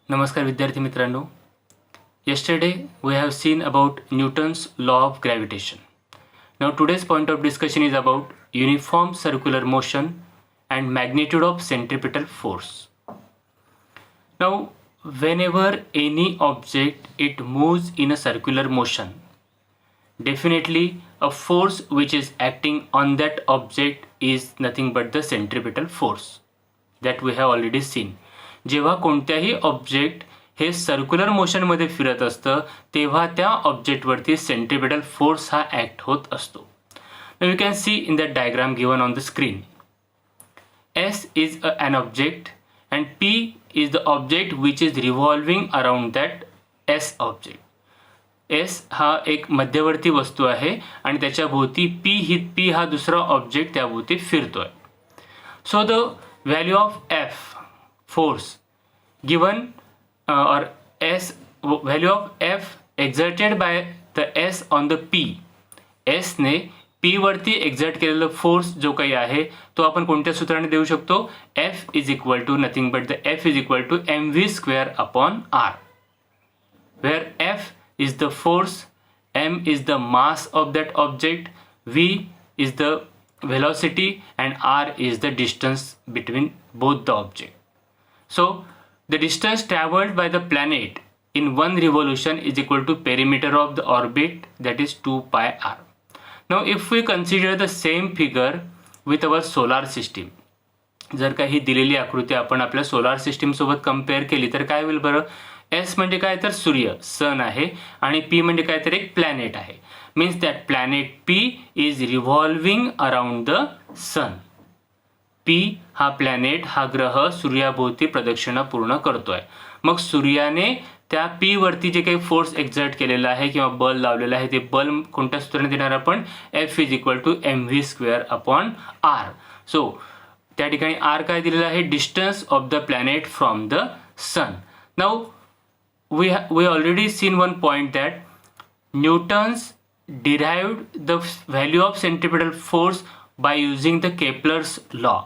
नमस्कार विद्यार्थी मित्रांनो. Yesterday we have seen about Newton's law of gravitation. Now today's point of discussion is about uniform circular motion and magnitude of centripetal force. Now whenever any object it moves in a circular motion, definitely a force which is acting on that object is nothing but the centripetal force that we have already seen. जेव्हा कोणत्याही object हे circular मोशनमध्ये फिरत असतं तेव्हा त्या ऑब्जेक्टवरती centripetal force हा act होत असतो. Now you can see in the diagram given on the screen. S is an object and P is the object which is revolving around that S object. S हा एक मध्यवर्ती वस्तू आहे आणि त्याच्या भोवती P हा दुसरा ऑब्जेक्ट त्या भोवती फिरतोय. So the value of F force given or S value of F exerted by the S on the P. S ने P वरती एक्झर्ट केलेला फोर्स जो काही आहे तो आपण कोणत्या सूत्राने देऊ शकतो? F is equal to nothing but the F is equal to mv square upon r, where F is the force, m is the mass of that object, v is the velocity and r is the distance between both the object. So the distance traveled by the planet in one revolution is equal to perimeter of the orbit, that is 2 pi r. Now if we consider the same figure with our solar system, जर का ही दिलेली आकृती आपण आपल्या solar system सोबत compare केली तर काय होईल बरं? S म्हणजे काय तर सूर्य, सन आहे आणि P म्हणजे काय तर एक प्लॅनेट आहे. Means that planet P is revolving around the sun. P हा प्लॅनेट हा ग्रह सूर्याभोवती प्रदक्षिणा पूर्ण करतोय. मग सूर्याने त्या P वरती जे काही फोर्स एक्झर्ट केलेला आहे किंवा बल लावलेला आहे ते बल कोणत्या सूत्राने देणार आपण? F is equal to mv square upon r. So त्या ठिकाणी r काय दिलेलं आहे? Distance of the planet from the sun. Now we already seen one point that Newton's derived the value of centripetal force by using the Kepler's law.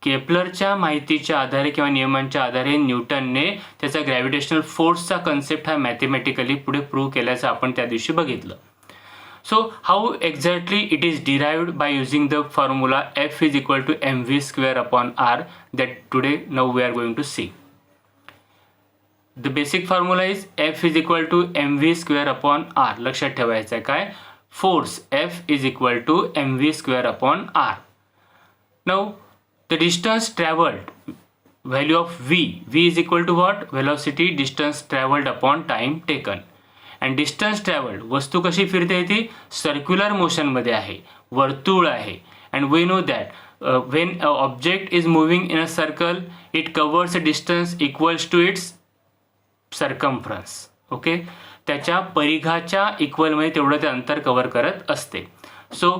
केपलरच्या माहितीच्या आधारे किंवा नियमांच्या आधारे न्यूटनने त्याचा ग्रॅव्हिटेशनल फोर्सचा कन्सेप्ट हा मॅथमॅटिकली पुढे प्रूव्ह केल्याचं आपण त्या दिवशी बघितलं. So how exactly it is derived by using the formula F is equal to mv square upon r that today now we are going to see. The basic formula is F is equal to mv square upon r. लक्षात ठेवायचं आहे काय? Force F is equal to mv square upon r. Now the distance traveled, value of v is equal to what? Velocity, distance traveled upon time taken. and distance traveled, वस्तू कशी फिरते ती circular motion मध्ये आहे, वर्तुळ आहे. and we know that when a object is moving in a circle it covers a distance equals to its circumference. Okay, त्याच्या परिघाच्या equal मध्ये तेवढं ते अंतर कव्हर करत असते. So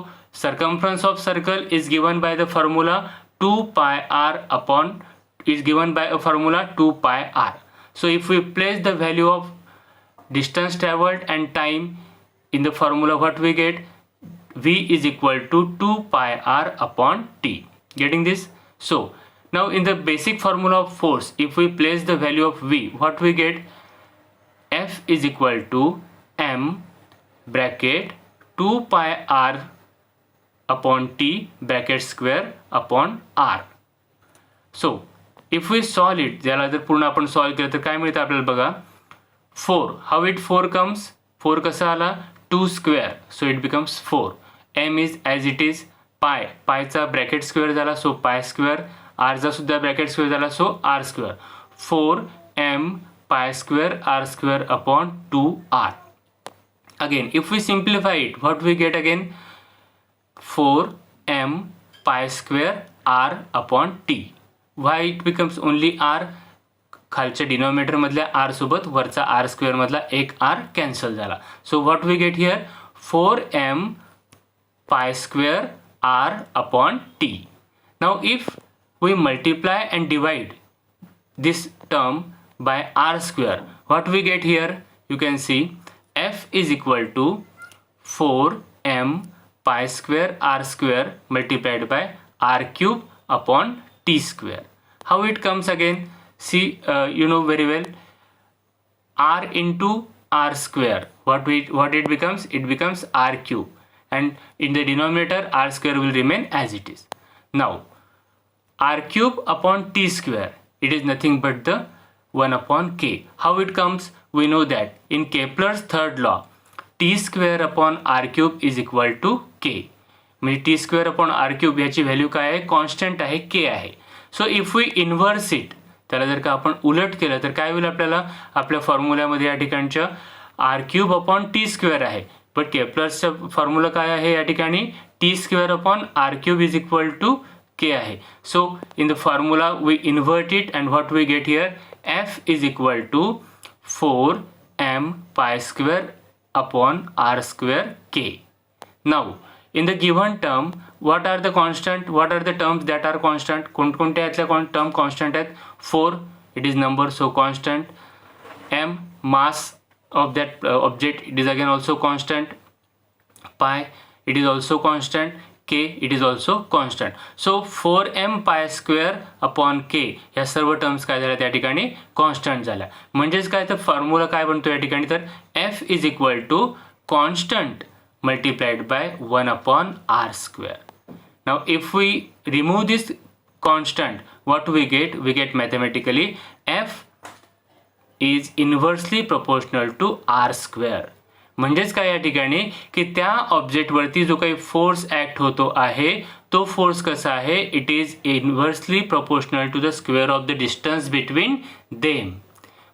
circumference of circle is given by the formula 2 pi r upon is given by a formula 2 pi r. So if we place the value of distance traveled and time in the formula, what we get? V is equal to 2 pi r upon t. Getting this? So now in the basic formula of force, if we place the value of V, what we get? F is equal to m bracket 2 pi r upon t bracket square upon r. So if we solve it, ज्याला जर पूर्ण आपण solve केलं तर काय मिळतं आपल्याला बघा. 4, how it 4 comes? 4 कसा आला? 2 square, so it becomes 4. m is as it is. pi चा ब्रॅकेट स्क्वेअर झाला सो pi स्क्वेअर. r चा सुद्धा ब्रॅकेट स्क्वेअर झाला so r square. 4m pi square r square upon 2r. Again if we simplify it, what we get again? 4m pi square r upon t. Why it becomes only r? खालच्या denominator मधल्या r सोबत वरचा r square मधला एक r cancel झाला. So what we get here? 4m pi square r upon t. Now if we multiply and divide this term by r square, what we get here? You can see F is equal to 4m pi square r square multiplied by r cube upon t square. How it comes again? See, you know very well, r into r square. What it becomes? It becomes r cube, and in the denominator r square will remain as it is. Now r cube upon t square, it is nothing but the 1 upon k. How it comes? We know that in Kepler's third law, t square upon r cube is equal to k. म्हणजे T square upon R cube याची value काय आहे? Constant आहे, K आहे. So if we inverse it, त्याला जर का आपण उलट केलं तर काय होईल? आपल्याला आपल्या फॉर्म्युल्यामध्ये या ठिकाणच्या R cube upon T square आहे, बट केप्लरचं फॉर्म्युला काय आहे या ठिकाणी? T square upon R cube is equal to K आहे. So in the formula we invert it and what we get here? F is equal to 4m pi square upon r square k. Now in the given term, what are the constant? What are the terms that are constant? कोणकोणत्या यातल्या term constant आहेत? 4, it is number, so constant. m, mass of that object, it is again also constant. Pi, it is also constant. k, it is also constant. So 4m pi square upon k ह्या सर्व terms काय झाल्या त्या ठिकाणी? Constant झाल्या. म्हणजेच काय? तर फॉर्म्युला काय बनतो या ठिकाणी? तर f is equal to constant multiplied by 1 upon r square. Now if we remove this constant, what we get? We get mathematically f is inversely proportional to r square. म्हणजेच काय या ठिकाणी की त्या ऑब्जेक्टवरती जो काही फोर्स ॲक्ट होतो आहे तो फोर्स कसा आहे? It is inversely proportional to the square of the distance between them.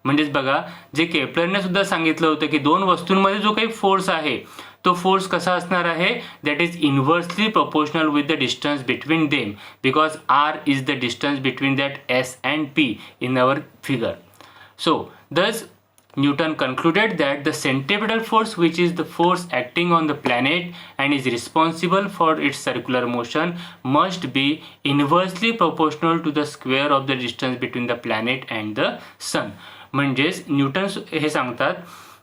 म्हणजेच बघा, जे केप्लरने सुद्धा सांगितलं होतं की दोन वस्तूंमध्ये जो काही फोर्स आहे तो फोर्स कसा असणार आहे? That is inversely proportional with the distance between them, because R is the distance between that S and P in our figure. So thus Newton concluded that the centripetal force, which is the force acting on the planet and is responsible for its circular motion, must be inversely proportional to the square of the distance between the planet and the sun. म्हणजेच Newton हे सांगतात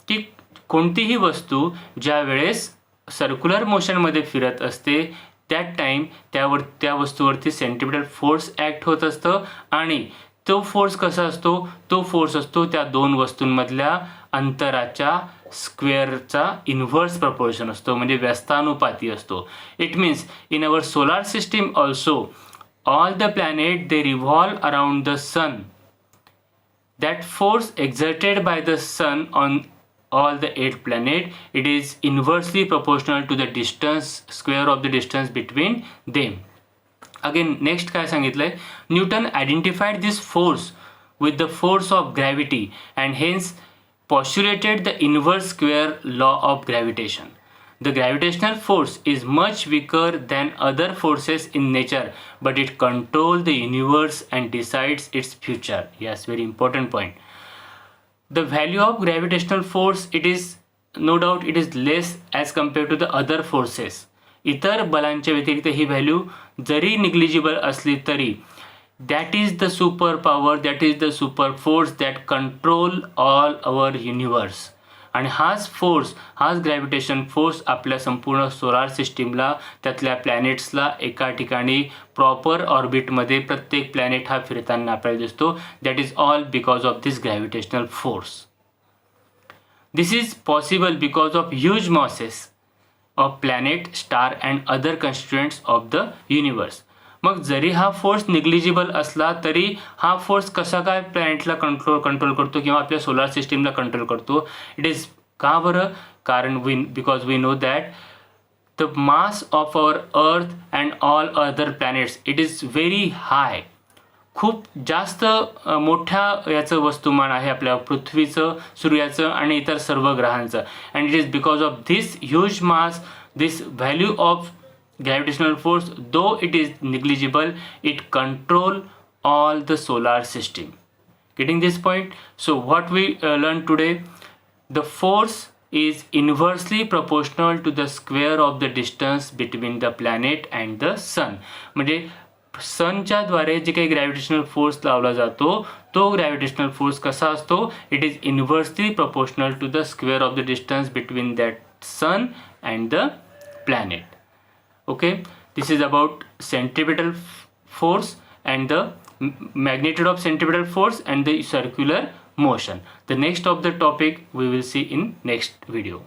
की कोणतीही वस्तू ज्या वेळेस circular मोशनमध्ये फिरत असते त्या वस्तूवरती सेंट्रिपिटल फोर्स ॲक्ट होत असतं, आणि तो फोर्स कसा असतो? तो फोर्स असतो त्या दोन वस्तूंमधल्या अंतराच्या स्क्वेअरचा इन्व्हर्स प्रपोर्शन असतो, म्हणजे व्यस्तानुपाती असतो. It means in our solar system also all the planet they revolve around the sun. That force exerted by the sun on all the 8 planets, it is inversely proportional to the distance, square of the distance between them. Again, next काय सांगितलंय? Newton identified this force with the force of gravity and hence postulated the inverse square law of gravitation. The gravitational force is much weaker than other forces in nature, but it controls the universe and decides its future. Yes, very important point. The value of gravitational force, it is no doubt it is less as compared to the other forces. इतर बलांच्या व्यतिरिक्त ही value जरी negligible असली तरी that is the superpower, that is the super force that control all our universe. आणि हाच force, हाच gravitation force आपल्या संपूर्ण सोलार सिस्टीमला, त्यातल्या प्लॅनेट्सला एका ठिकाणी प्रॉपर ऑर्बिटमध्ये प्रत्येक प्लॅनेट हा फिरताना आपल्याला दिसतो. That is all because of this gravitational force. This is possible because of huge mosses of planet, star and other constituents of the universe. मग जरी हा फोर्स निग्लिजिबल असला तरी हा फोर्स कसा काय प्लॅनेटला कंट्रोल करतो किंवा आपल्या सोलार सिस्टीमला कंट्रोल करतो? इट इज का बरं? कारण because we know that the mass of our earth and all other planets it is very high. खूप जास्त मोठ्या याचं वस्तुमान आहे आपल्या पृथ्वीचं, सूर्याचं आणि इतर सर्व ग्रहांचं. And it is because of this huge mass, this value of gravitational force, though it is negligible, it control all the solar system. Getting this point? So what we learned today, the force is inversely proportional to the square of the distance between the planet and the sun. म्हणजे सनच्या द्वारे जे काही gravitational force लावला जातो तो gravitational force कसा असतो? It is inversely proportional to the square of the distance between that sun and the planet. Okay, this is about centripetal force and the magnitude of centripetal force and the circular motion. The next of the topic we will see in next video.